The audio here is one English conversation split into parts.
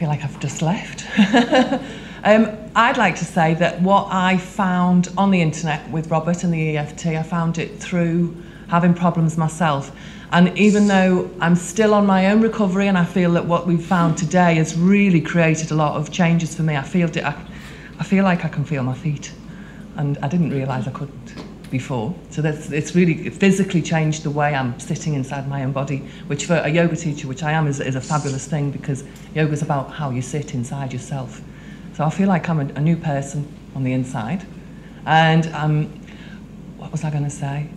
feel like I've just left. I'd like to say that what I found on the internet with Robert and the EFT, I found it through having problems myself. And even though I'm still on my own recovery, and I feel that what we've found today has really created a lot of changes for me, I feel like I can feel my feet. And I didn't realise I couldn't before. So it's really physically changed the way I'm sitting inside my own body, which for a yoga teacher, which I am, is a fabulous thing, because yoga is about how you sit inside yourself. So I feel like I'm a new person on the inside. And what was I going to say?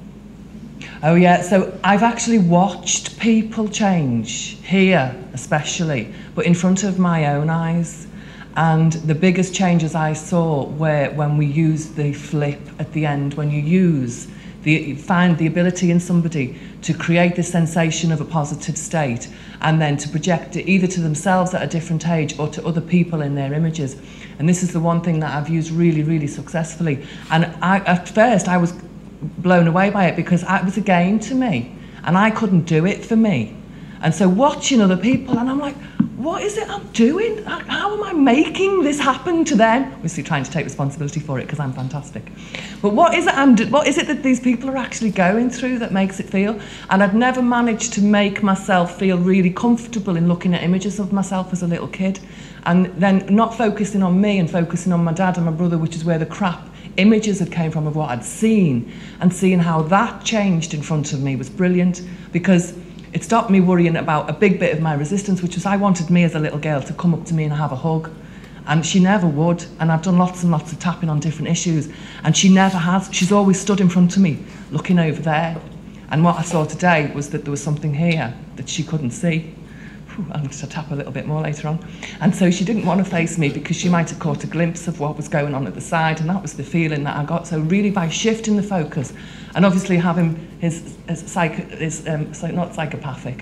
Oh yeah, so I've actually watched people change, here especially, but in front of my own eyes. And the biggest changes I saw were when we used the flip at the end, when you find the ability in somebody to create this sensation of a positive state and then to project it either to themselves at a different age or to other people in their images. And this is the one thing that I've used really, really successfully. And at first I was blown away by it because it was a game to me and I couldn't do it for me. And so watching other people, and I'm like, what is it I'm doing? How am I making this happen to them? Obviously trying to take responsibility for it because I'm fantastic. But what is it that these people are actually going through that makes it feel? And I'd never managed to make myself feel really comfortable in looking at images of myself as a little kid, and then not focusing on me and focusing on my dad and my brother, which is where the crap images had came from of what I'd seen, and seeing how that changed in front of me was brilliant, because it stopped me worrying about a big bit of my resistance, which was I wanted me as a little girl to come up to me and have a hug. And she never would. And I've done lots and lots of tapping on different issues. And she never has. She's always stood in front of me, looking over there. And what I saw today was that there was something here that she couldn't see. I'm going to tap a little bit more later on. And so she didn't want to face me because she might have caught a glimpse of what was going on at the side, and that was the feeling that I got. So really by shifting the focus, and obviously having his not psychopathic,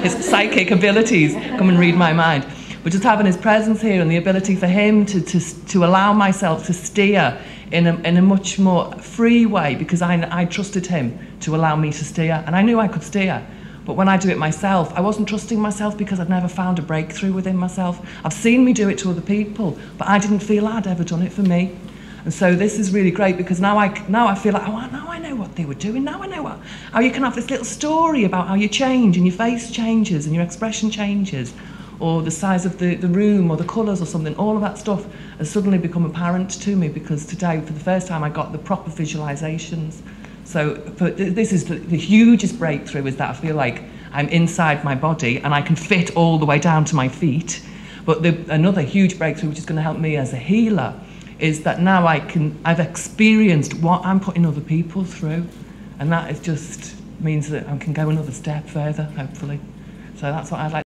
his psychic abilities come and read my mind, but just having his presence here and the ability for him to allow myself to steer in a much more free way, because I trusted him to allow me to steer, and I knew I could steer. But when I do it myself, I wasn't trusting myself because I'd never found a breakthrough within myself. I've seen me do it to other people, but I didn't feel I'd ever done it for me. And so this is really great, because now I feel like, oh, now I know what they were doing. Now I know how you can have this little story about how you change and your face changes and your expression changes, or the size of the room or the colours or something. All of that stuff has suddenly become apparent to me, because today, for the first time, I got the proper visualizations. So this is the hugest breakthrough, is that I feel like I'm inside my body and I can fit all the way down to my feet. But another huge breakthrough, which is going to help me as a healer, is that now I've experienced what I'm putting other people through, and that is just means that I can go another step further, hopefully. So that's what I'd like.